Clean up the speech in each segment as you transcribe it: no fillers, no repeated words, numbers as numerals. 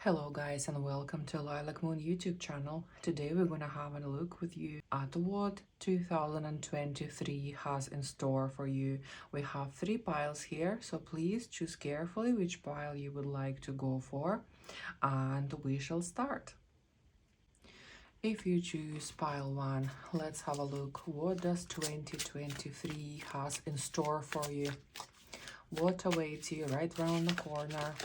Hello guys and welcome to Lilac Moon YouTube channel. Today we're going to have a look with you at what 2023 has in store for you. We have 3 piles here, so please choose carefully which pile you would like to go for and we shall start. If you choose pile 1, let's have a look. What does 2023 has in store for you? What awaits you right around the corner?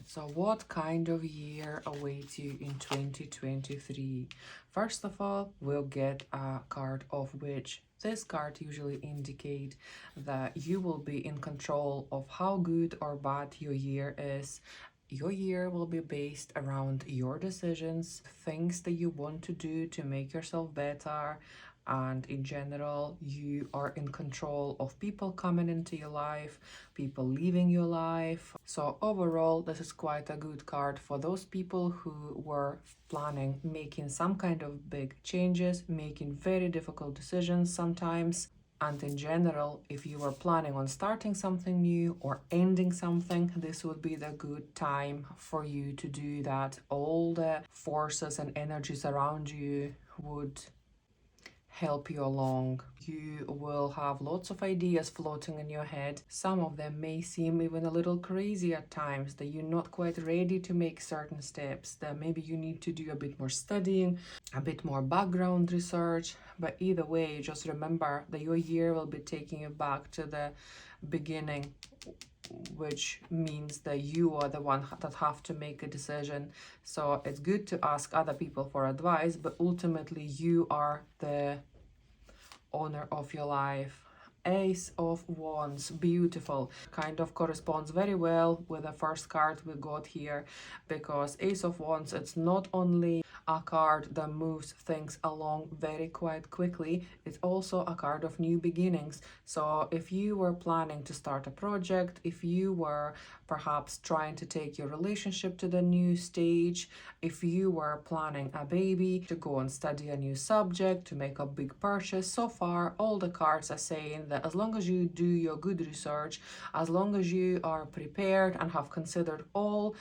So what kind of year awaits you in 2023? First of all, we'll get a card of which this card usually indicates that you will be in control of how good or bad your year is. Your year will be based around your decisions, things that you want to do to make yourself better, and in general you are in control of people coming into your life, people leaving your life. So overall this is quite a good card for those people who were planning making some kind of big changes, making very difficult decisions sometimes. And in general, if you were planning on starting something new or ending something, this would be the good time for you to do that. All the forces and energies around you would help you along. You will have lots of ideas floating in your head. Some of them may seem even a little crazy at times, that you're not quite ready to make certain steps, that maybe you need to do a bit more studying, a bit more background research. But either way, just remember that your year will be taking you back to the beginning, which means that you are the one that have to make a decision. So it's good to ask other people for advice, but ultimately you are the owner of your life. Ace of Wands, beautiful, kind of corresponds very well with the first card we got here, because Ace of Wands, it's not only a card that moves things along very quite quickly, it's also a card of new beginnings. So if you were planning to start a project, if you were perhaps trying to take your relationship to the new stage, if you were planning a baby, to go and study a new subject, to make a big purchase, so far all the cards are saying that as long as you do your good research, as long as you are prepared and have considered all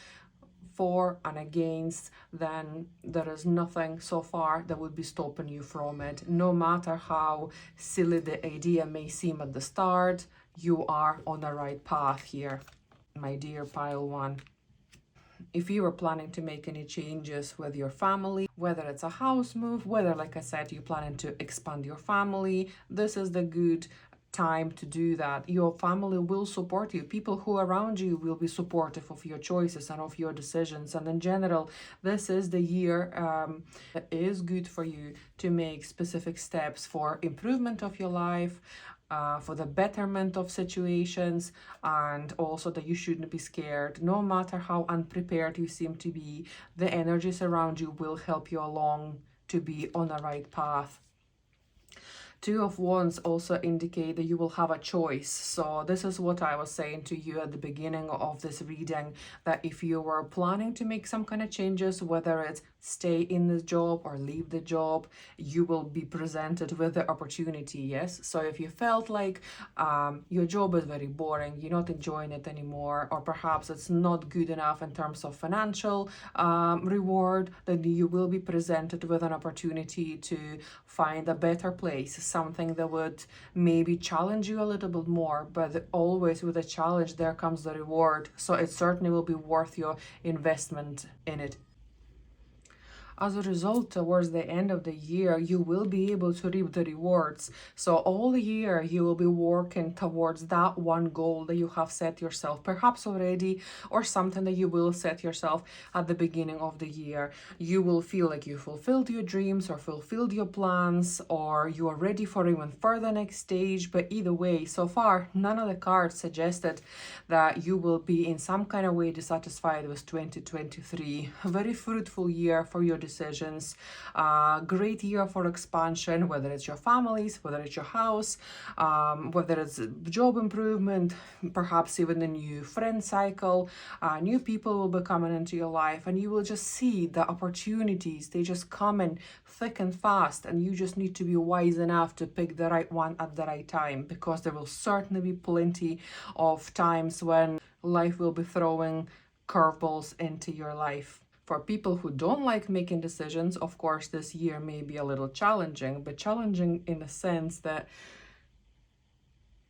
for and against, then there is nothing so far that would be stopping you from it. No matter how silly the idea may seem at the start, you are on the right path here, my dear pile 1. If you are planning to make any changes with your family, whether it's a house move, whether, like I said, you're planning to expand your family, this is the good time to do that. Your family will support you. People who are around you will be supportive of your choices and of your decisions. And in general, this is the year that is good for you to make specific steps for improvement of your life, for the betterment of situations, and also that you shouldn't be scared. No matter how unprepared you seem to be, the energies around you will help you along to be on the right path. Two of Wands also indicate that you will have a choice. So this is what I was saying to you at the beginning of this reading, that if you were planning to make some kind of changes, whether it's stay in the job or leave the job, you will be presented with the opportunity, yes? So if you felt like your job is very boring, you're not enjoying it anymore, or perhaps it's not good enough in terms of financial reward, then you will be presented with an opportunity to find a better place, something that would maybe challenge you a little bit more, but always with a challenge there comes the reward. So it certainly will be worth your investment in it. As a result, towards the end of the year, you will be able to reap the rewards. So all year, you will be working towards that one goal that you have set yourself, perhaps already, or something that you will set yourself at the beginning of the year. You will feel like you fulfilled your dreams or fulfilled your plans, or you are ready for even further next stage. But either way, so far, none of the cards suggested that you will be in some kind of way dissatisfied with 2023. A very fruitful year for your decisions, great year for expansion, whether it's your families, whether it's your house, whether it's job improvement, perhaps even a new friend cycle. New people will be coming into your life, and you will just see the opportunities. They just come in thick and fast, and you just need to be wise enough to pick the right one at the right time, because there will certainly be plenty of times when life will be throwing curveballs into your life. For people who don't like making decisions, of course, this year may be a little challenging, but challenging in the sense that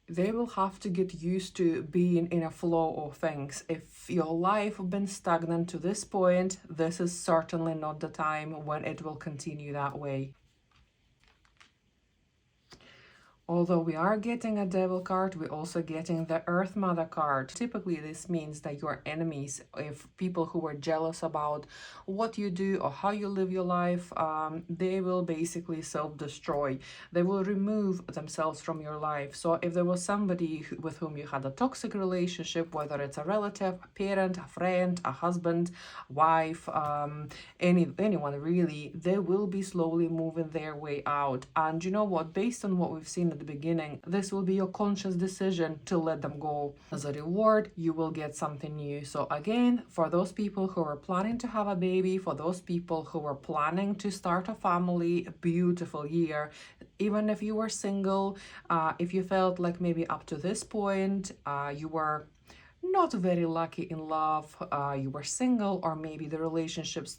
they will have to get used to being in a flow of things. If your life has been stagnant to this point, this is certainly not the time when it will continue that way. Although we are getting a devil card, we're also getting the Earth Mother card. Typically, this means that your enemies, if people who are jealous about what you do or how you live your life, they will basically self-destroy. They will remove themselves from your life. So if there was somebody with whom you had a toxic relationship, whether it's a relative, a parent, a friend, a husband, wife, anyone really, they will be slowly moving their way out. And you know what? Based on what we've seen at the beginning, this will be your conscious decision to let them go. As a reward, you will get something new. So again, for those people who are planning to have a baby, for those people who are planning to start a family, a beautiful year. Even if you were single, if you felt like maybe up to this point, you were not very lucky in love, you were single, or maybe the relationships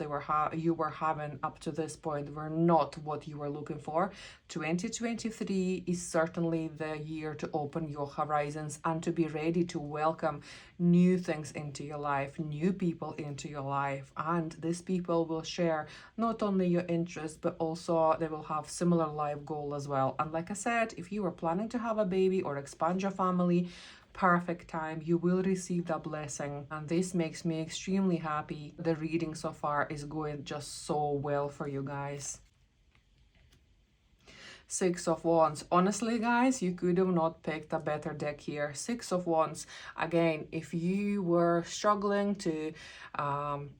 you were having up to this point were not what you were looking for. 2023 is certainly the year to open your horizons and to be ready to welcome new things into your life, new people into your life. And these people will share not only your interests, but also they will have similar life goal as well. And like I said, if you were planning to have a baby or expand your family, perfect time, you will receive that blessing, and this makes me extremely happy. The reading so far is going just so well for you guys. Six of Wands. Honestly, guys, you could have not picked a better deck here. Six of Wands. Again, if you were struggling to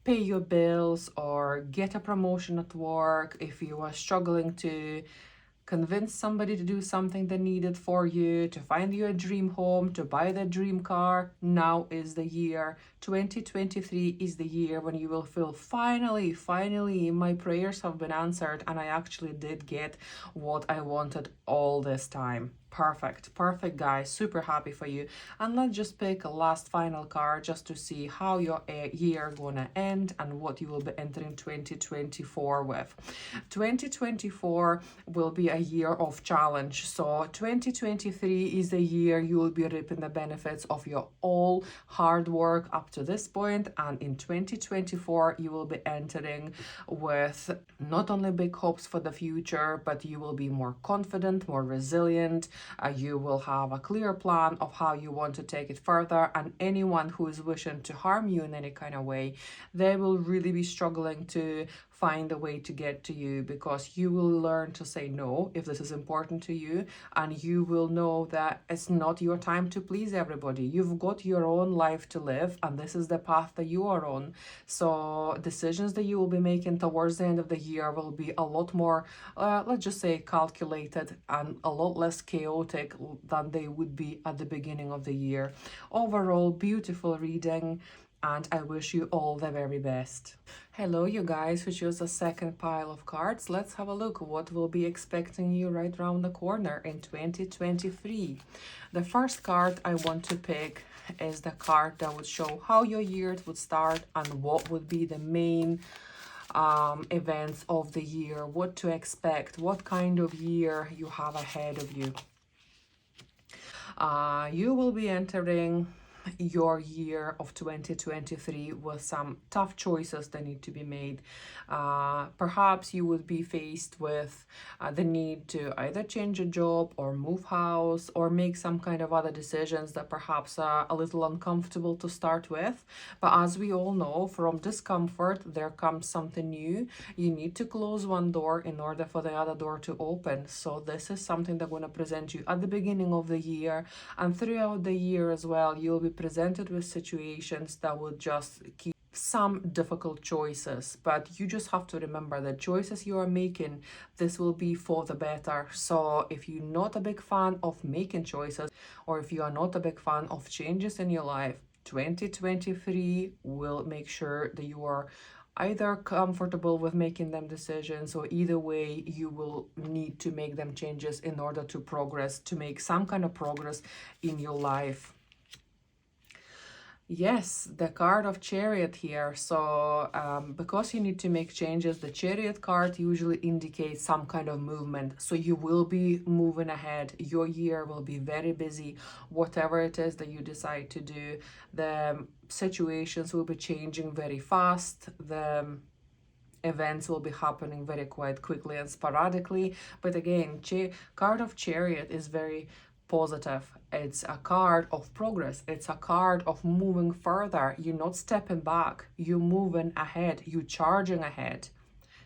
pay your bills or get a promotion at work, if you were struggling to convince somebody to do something they needed for you, to find you a dream home, to buy the dream car, now is the year. 2023 is the year when you will feel finally, my prayers have been answered and I actually did get what I wanted all this time. Perfect, guys. Super happy for you. And let's just pick a last final card just to see how your year gonna end and what you will be entering 2024 with. 2024 will be a year of challenge. So 2023 is the year you will be reaping the benefits of your all hard work up to this point, and in 2024 you will be entering with not only big hopes for the future, but you will be more confident, more resilient. You will have a clear plan of how you want to take it further, and anyone who is wishing to harm you in any kind of way, they will really be struggling to find a way to get to you, because you will learn to say no if this is important to you, and you will know that it's not your time to please everybody. You've got your own life to live, and this is the path that you are on. So decisions that you will be making towards the end of the year will be a lot more, let's just say, calculated and a lot less chaotic than they would be at the beginning of the year. Overall, beautiful reading, and I wish you all the very best. Hello, you guys who chose the second pile of cards. Let's have a look what will be expecting you right around the corner in 2023. The first card I want to pick is the card that would show how your year would start and what would be the main events of the year, what to expect, what kind of year you have ahead of you. You will be entering your year of 2023 with some tough choices that need to be made. Perhaps you would be faced with the need to either change a job or move house or make some kind of other decisions that perhaps are a little uncomfortable to start with. But as we all know, from discomfort there comes something new. You need to close one door in order for the other door to open. So this is something that's going to present you at the beginning of the year, and throughout the year as well. You'll be presented with situations that will just keep some difficult choices, but you just have to remember that choices you are making, this will be for the better. So if you're not a big fan of making choices, or if you are not a big fan of changes in your life, 2023 will make sure that you are either comfortable with making them decisions, or either way you will need to make them changes in order to progress, to make some kind of progress in your life. Yes, the card of Chariot here. So, because you need to make changes, the Chariot card usually indicates some kind of movement. So, you will be moving ahead. Your year will be very busy. Whatever it is that you decide to do, the situations will be changing very fast. The events will be happening very quite quickly and sporadically. But again, card of Chariot is very positive. It's a card of progress. It's a card of moving further. You're not stepping back. You're moving ahead. You're charging ahead.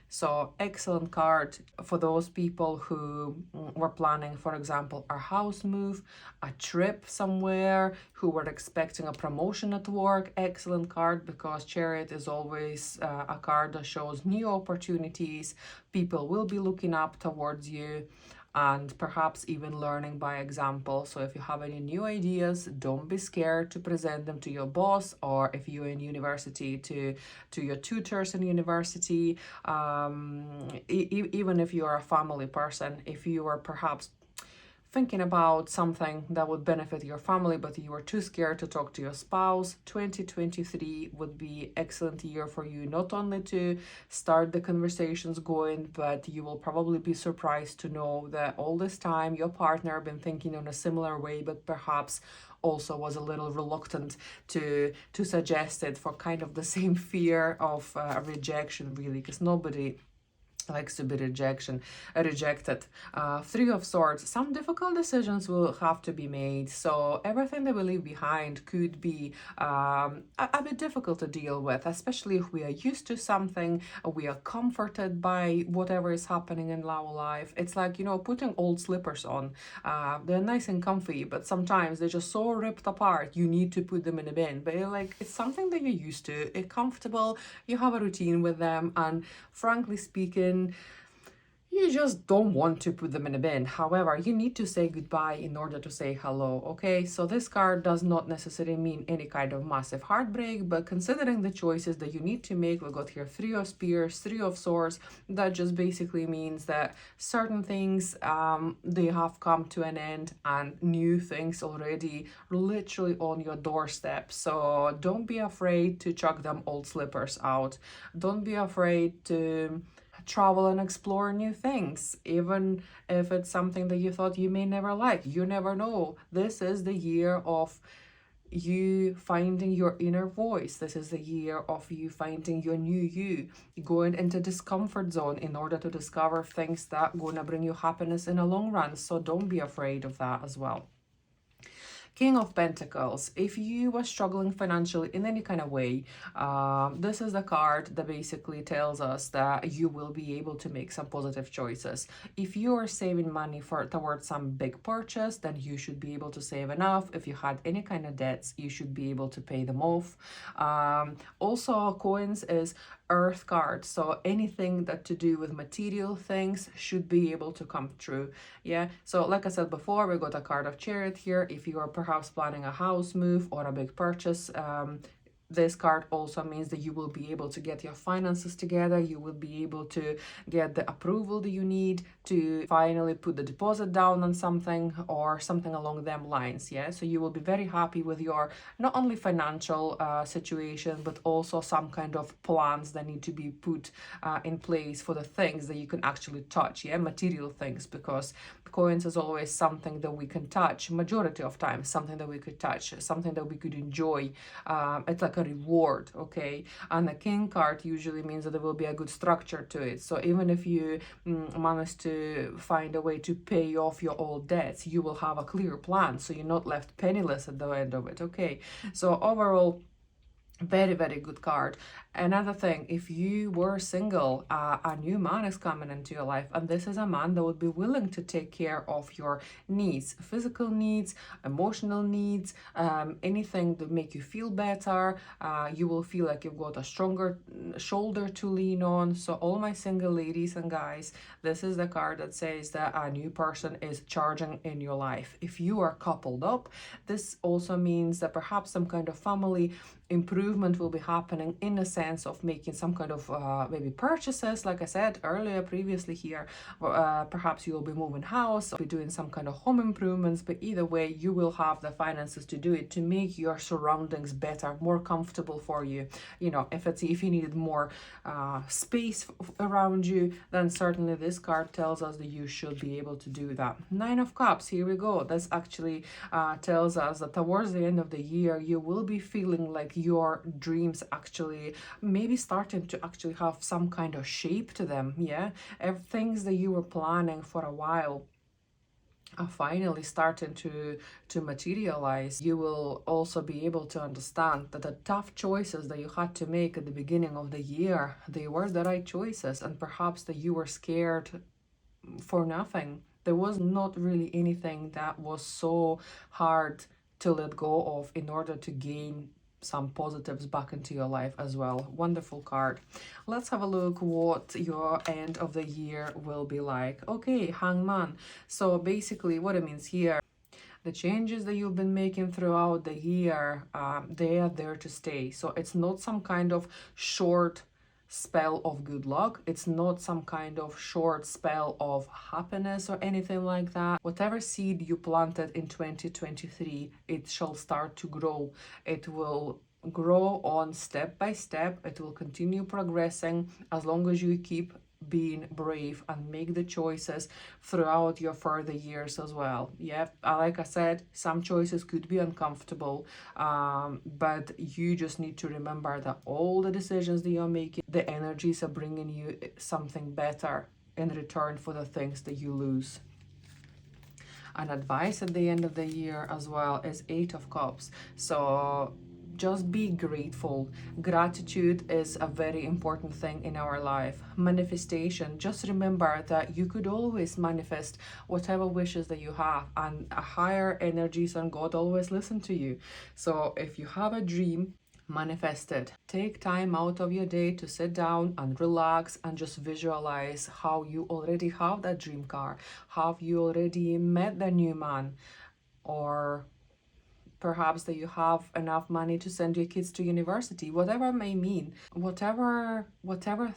So excellent card for those people who were planning, for example, a house move, a trip somewhere, who were expecting a promotion at work. Excellent card because Chariot is always a card that shows new opportunities. People will be looking up towards you and perhaps even learning by example. So if you have any new ideas, don't be scared to present them to your boss, or if you're in university, to your tutors in university. Even if you are a family person, if you are perhaps thinking about something that would benefit your family, but you are too scared to talk to your spouse, 2023 would be excellent year for you, not only to start the conversations going, but you will probably be surprised to know that all this time your partner been thinking in a similar way, but perhaps also was a little reluctant to suggest it for kind of the same fear of rejection, really, because nobody likes to be rejected. Three of Swords, some difficult decisions will have to be made, so everything that we leave behind could be a bit difficult to deal with, especially if we are used to something, we are comforted by whatever is happening in our life. It's like, putting old slippers on. They're nice and comfy, but sometimes they're just so ripped apart you need to put them in a bin, but it's something that you're used to, it's comfortable, you have a routine with them, and frankly speaking, you just don't want to put them in a bin. However, you need to say goodbye in order to say hello, okay? So this card does not necessarily mean any kind of massive heartbreak, but considering the choices that you need to make, we got here Three of Spears, Three of Swords, that just basically means that certain things, they have come to an end and new things already literally on your doorstep. So don't be afraid to chuck them old slippers out. Don't be afraid to travel and explore new things, even if it's something that you thought you may never like. You never know. This is the year of you finding your inner voice. This is the year of you finding your new you, going into discomfort zone in order to discover things that gonna bring you happiness in a long run. So don't be afraid of that as well. King of Pentacles, if you were struggling financially in any kind of way, this is the card that basically tells us that you will be able to make some positive choices. If you are saving money towards some big purchase, then you should be able to save enough. If you had any kind of debts, you should be able to pay them off. Also, coins is Earth card, so anything that to do with material things should be able to come true. Yeah, so like I said before, we got a card of Chariot here. If you are perhaps planning a house move or a big purchase, this card also means that you will be able to get your finances together. You will be able to get the approval that you need to finally put the deposit down on something or something along them lines. Yeah, so you will be very happy with your not only financial situation, but also some kind of plans that need to be put in place for the things that you can actually touch. Yeah, material things, because coins is always something that we can touch, majority of times something that we could touch, something that we could enjoy. It's like a reward, okay? And the King card usually means that there will be a good structure to it. So even if you manage to find a way to pay off your old debts, you will have a clear plan, so you're not left penniless at the end of it, okay? So overall, very, very good card. Another thing, if you were single, a new man is coming into your life, and this is a man that would be willing to take care of your needs, physical needs, emotional needs, anything that make you feel better. You will feel like you've got a stronger shoulder to lean on. So all my single ladies and guys, this is the card that says that a new person is charging in your life. If you are coupled up, this also means that perhaps some kind of family improvement will be happening in a sense of making some kind of maybe purchases, like I said earlier previously here. Perhaps you will be moving house, be doing some kind of home improvements, but either way you will have the finances to do it, to make your surroundings better, more comfortable for you. You know, if you needed more space around you, then certainly this card tells us that you should be able to do that. Nine of Cups, here we go. This actually tells us that towards the end of the year you will be feeling like your dreams actually maybe starting to actually have some kind of shape to them. Yeah, things that you were planning for a while are finally starting to materialize. You will also be able to understand that the tough choices that you had to make at the beginning of the year, they were the right choices, and perhaps that you were scared for nothing. There was not really anything that was so hard to let go of in order to gain some positives back into your life as well. Wonderful card. Let's have a look what your end of the year will be like. Okay, Hangman. So basically what it means here, the changes that you've been making throughout the year, they are there to stay. So it's not some kind of short spell of good luck. It's not some kind of short spell of happiness or anything like that. Whatever seed you planted in 2023, it shall start to grow. It will grow on step by step. It will continue progressing as long as you keep being brave and make the choices throughout your further years as well. Yeah, like I said, some choices could be uncomfortable, but you just need to remember that all the decisions that you're making, the energies are bringing you something better in return for the things that you lose. And advice at the end of the year as well is Eight of Cups. So just be grateful. Gratitude is a very important thing in our life. Manifestation, just remember that you could always manifest whatever wishes that you have, and a higher energies and God always listen to you. So if you have a dream, manifest it. Take time out of your day to sit down and relax and just visualize how you already have that dream car, how you already met the new man, or perhaps that you have enough money to send your kids to university, whatever it may mean, whatever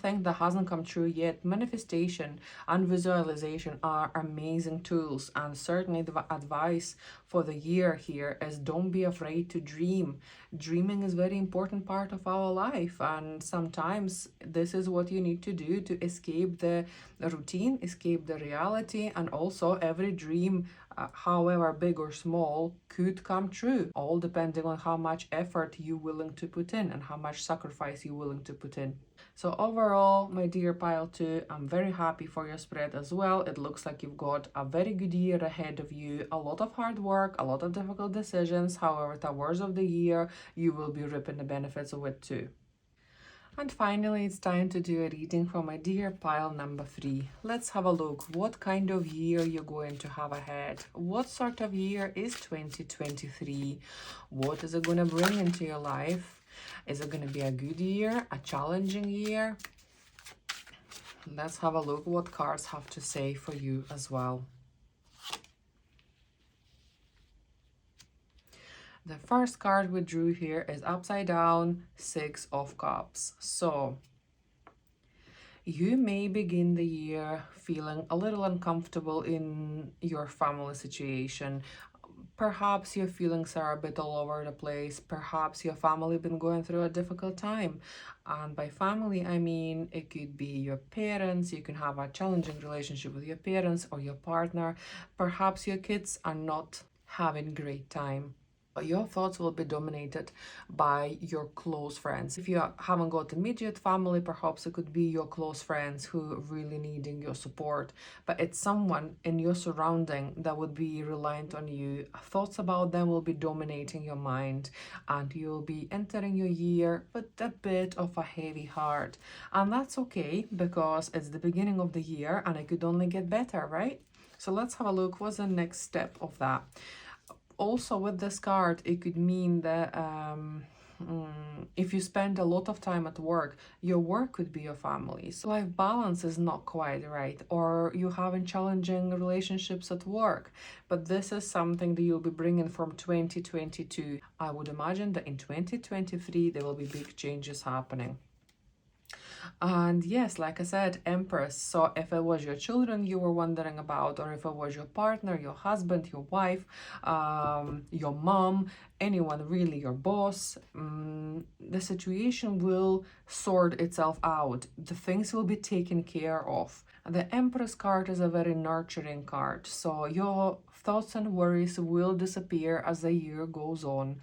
thing that hasn't come true yet. Manifestation and visualization are amazing tools, and certainly the advice for the year here is don't be afraid to dream. Dreaming is a very important part of our life, and sometimes this is what you need to do to escape the routine, escape the reality, and also every dream, however big or small, could come true, all depending on how much effort you're willing to put in and how much sacrifice you're willing to put in. So overall, my dear pile 2, I'm very happy for your spread as well. It looks like you've got a very good year ahead of you, a lot of hard work, a lot of difficult decisions. However, towards of the year, you will be reaping the benefits of it too. And finally, it's time to do a reading for my dear pile number 3. Let's have a look what kind of year you're going to have ahead. What sort of year is 2023? What is it going to bring into your life? Is it going to be a good year, a challenging year? Let's have a look what cards have to say for you as well. The first card we drew here is upside down, Six of Cups. So you may begin the year feeling a little uncomfortable in your family situation. Perhaps your feelings are a bit all over the place. Perhaps your family been going through a difficult time. And by family, I mean it could be your parents. You can have a challenging relationship with your parents or your partner. Perhaps your kids are not having a great time. Your thoughts will be dominated by your close friends. If you haven't got immediate family, perhaps it could be your close friends who are really needing your support. But it's someone in your surrounding that would be reliant on you. Thoughts about them will be dominating your mind, and you'll be entering your year with a bit of a heavy heart. And that's okay, because it's the beginning of the year and it could only get better, right? So let's have a look. What's the next step of that? Also with this card, it could mean that if you spend a lot of time at work, your work could be your family. So life balance is not quite right, or you having challenging relationships at work. But this is something that you'll be bringing from 2022. I would imagine that in 2023 there will be big changes happening. And yes, like I said, Empress. So if it was your children you were wondering about, or if it was your partner, your husband, your wife, your mom, anyone really, your boss, the situation will sort itself out. The things will be taken care of. The Empress card is a very nurturing card. So your thoughts and worries will disappear as the year goes on.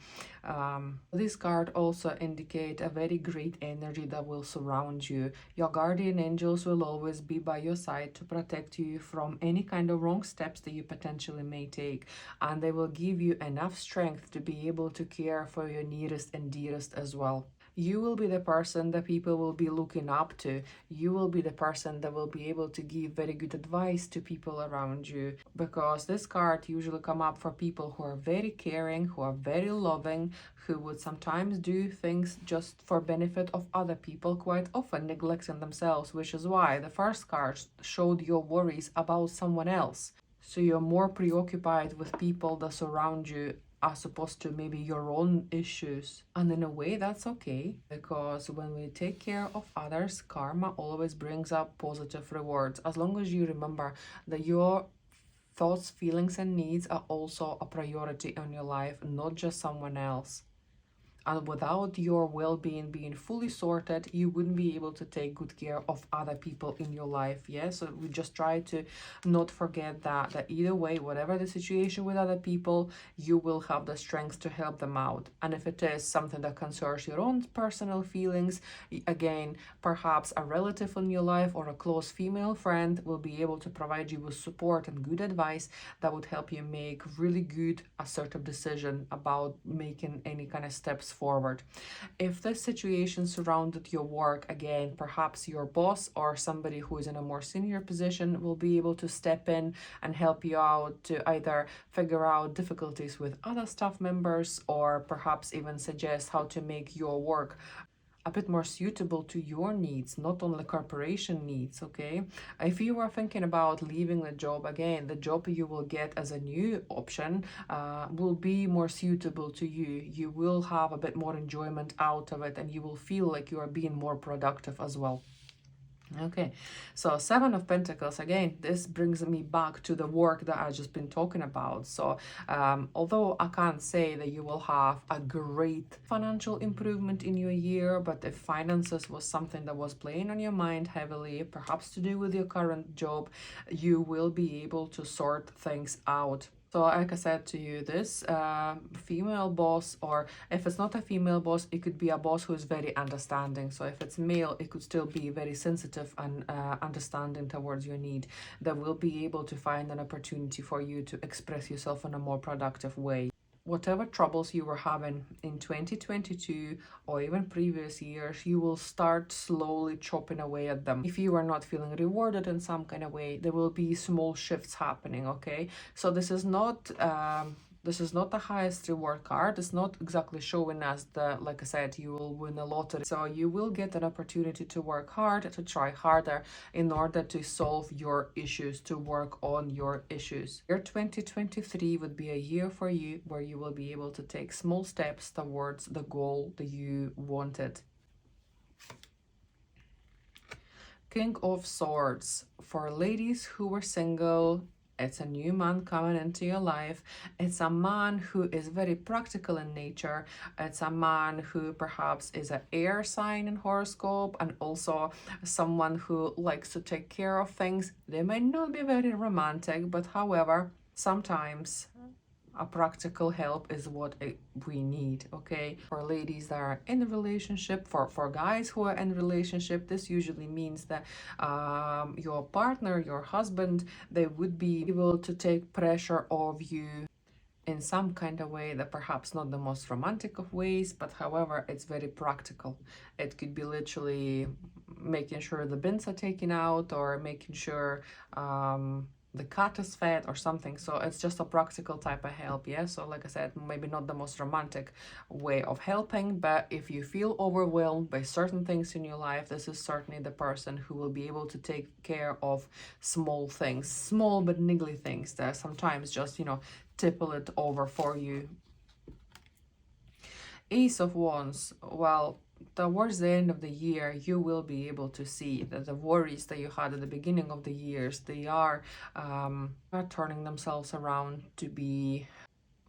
This card also indicate a very great energy that will surround you. Your guardian angels will always be by your side to protect you from any kind of wrong steps that you potentially may take, and they will give you enough strength to be able to care for your nearest and dearest as well. You will be the person that people will be looking up to. You will be the person that will be able to give very good advice to people around you, because this card usually come up for people who are very caring, who are very loving, who would sometimes do things just for benefit of other people, quite often neglecting themselves, which is why the first card showed your worries about someone else. So you're more preoccupied with people that surround you as opposed to maybe your own issues. And in a way, that's okay, because when we take care of others, karma always brings up positive rewards, as long as you remember that your thoughts, feelings, and needs are also a priority in your life, not just someone else. And without your well-being being fully sorted, you wouldn't be able to take good care of other people in your life. Yeah, so we just try to not forget that either way, whatever the situation with other people, you will have the strength to help them out. And if it is something that concerns your own personal feelings, again, perhaps a relative in your life or a close female friend will be able to provide you with support and good advice that would help you make really good assertive decision about making any kind of steps forward. If this situation surrounded your work, again, perhaps your boss or somebody who is in a more senior position will be able to step in and help you out to either figure out difficulties with other staff members, or perhaps even suggest how to make your work a bit more suitable to your needs, not only corporation needs. Okay, if you are thinking about leaving the job, again, the job you will get as a new option will be more suitable to you. You will have a bit more enjoyment out of it, and you will feel like you are being more productive as well. Okay, so Seven of Pentacles, again, this brings me back to the work that I've just been talking about. So although I can't say that you will have a great financial improvement in your year, but if finances was something that was playing on your mind heavily, perhaps to do with your current job, you will be able to sort things out. So like I said to you, this female boss, or if it's not a female boss, it could be a boss who is very understanding. So if it's male, it could still be very sensitive and understanding towards your need, that will be able to find an opportunity for you to express yourself in a more productive way. Whatever troubles you were having in 2022 or even previous years, you will start slowly chopping away at them. If you are not feeling rewarded in some kind of way, there will be small shifts happening. Okay, so this is not the highest reward card. It's not exactly showing us that, like I said, you will win a lottery. So you will get an opportunity to work hard, to try harder in order to solve your issues, to work on your issues. Year 2023 would be a year for you where you will be able to take small steps towards the goal that you wanted. King of Swords. For ladies who were single, it's a new man coming into your life. It's a man who is very practical in nature. It's a man who perhaps is an air sign in horoscope, and also someone who likes to take care of things. They may not be very romantic, but however, sometimes a practical help is what we need. Okay, for ladies that are in a relationship, for guys who are in a relationship, this usually means that your partner, your husband, they would be able to take pressure off you in some kind of way, that perhaps not the most romantic of ways, but however, it's very practical. It could be literally making sure the bins are taken out, or making sure the cat is fed or something. So it's just a practical type of help. Yeah, so like I said, maybe not the most romantic way of helping, but if you feel overwhelmed by certain things in your life, this is certainly the person who will be able to take care of small things, small but niggly things that sometimes just, you know, tipple it over for you. Ace of Wands, well, towards the end of the year, you will be able to see that the worries that you had at the beginning of the years, they are turning themselves around to be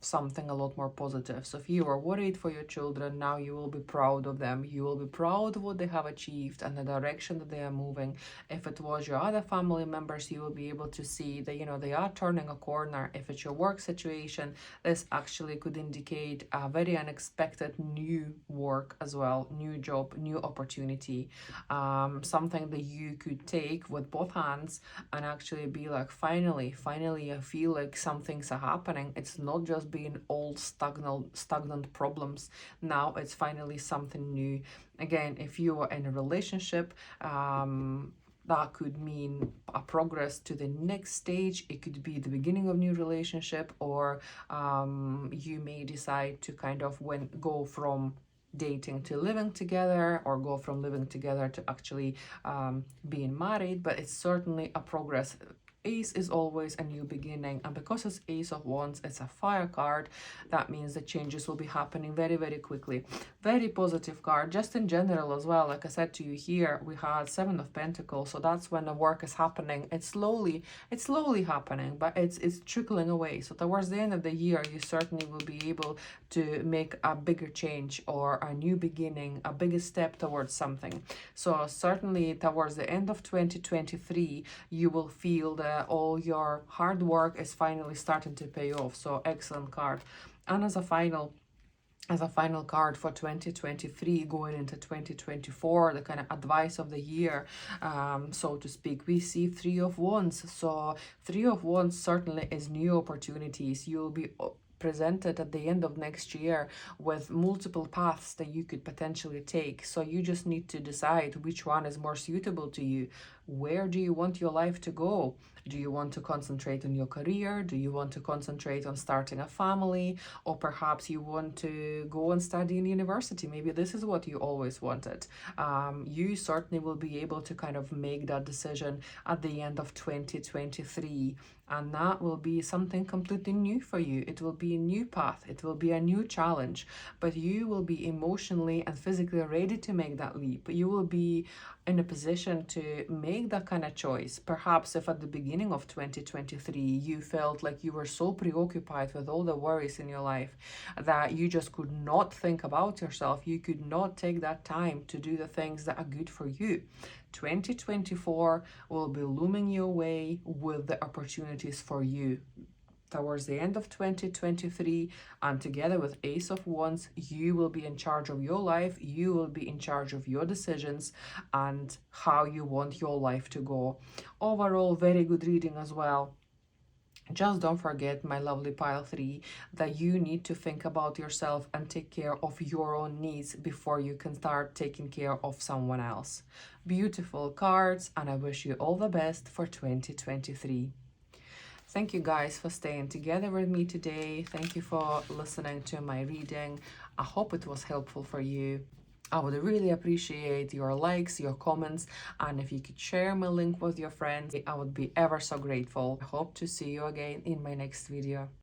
something a lot more positive. So if you are worried for your children, now you will be proud of them. You will be proud of what they have achieved and the direction that they are moving. If it was your other family members, you will be able to see that, you know, they are turning a corner. If it's your work situation, this actually could indicate a very unexpected new work as well, new job, new opportunity, something that you could take with both hands and actually be like, finally, I feel like some things are happening. It's not just being old stagnant problems. Now it's finally something new. Again, if you are in a relationship, that could mean a progress to the next stage. It could be the beginning of new relationship, or you may decide to kind of go from dating to living together, or go from living together to actually being married. But it's certainly a progress. Ace is always a new beginning, and because it's Ace of Wands, it's a fire card. That means the changes will be happening very, very quickly. Very positive card, just in general as well. Like I said to you here, we had Seven of Pentacles, so that's when the work is happening. It's slowly happening, but it's trickling away. So towards the end of the year, you certainly will be able to make a bigger change or a new beginning, a bigger step towards something. So certainly towards the end of 2023, you will feel that all your hard work is finally starting to pay off. So excellent card. And as a final card for 2023 going into 2024, the kind of advice of the year, so to speak, we see Three of Wands. So Three of Wands certainly is new opportunities. You'll be presented at the end of next year with multiple paths that you could potentially take. So you just need to decide which one is more suitable to you. Where do you want your life to go? Do you want to concentrate on your career? Do you want to concentrate on starting a family? Or perhaps you want to go and study in university. Maybe this is what you always wanted. You certainly will be able to kind of make that decision at the end of 2023. And that will be something completely new for you. It will be a new path. It will be a new challenge. But you will be emotionally and physically ready to make that leap. You will be in a position to make that kind of choice. Perhaps if at the beginning of 2023 you felt like you were so preoccupied with all the worries in your life that you just could not think about yourself, you could not take that time to do the things that are good for you. 2024 will be looming your way with the opportunities for you. Towards the end of 2023, and together with Ace of Wands, you will be in charge of your life. You will be in charge of your decisions and how you want your life to go. Overall, very good reading as well. Just don't forget, my lovely pile 3, that you need to think about yourself and take care of your own needs before you can start taking care of someone else. Beautiful cards, and I wish you all the best for 2023. Thank you guys for staying together with me today. Thank you for listening to my reading. I hope it was helpful for you. I would really appreciate your likes, your comments, and if you could share my link with your friends, I would be ever so grateful. I hope to see you again in my next video.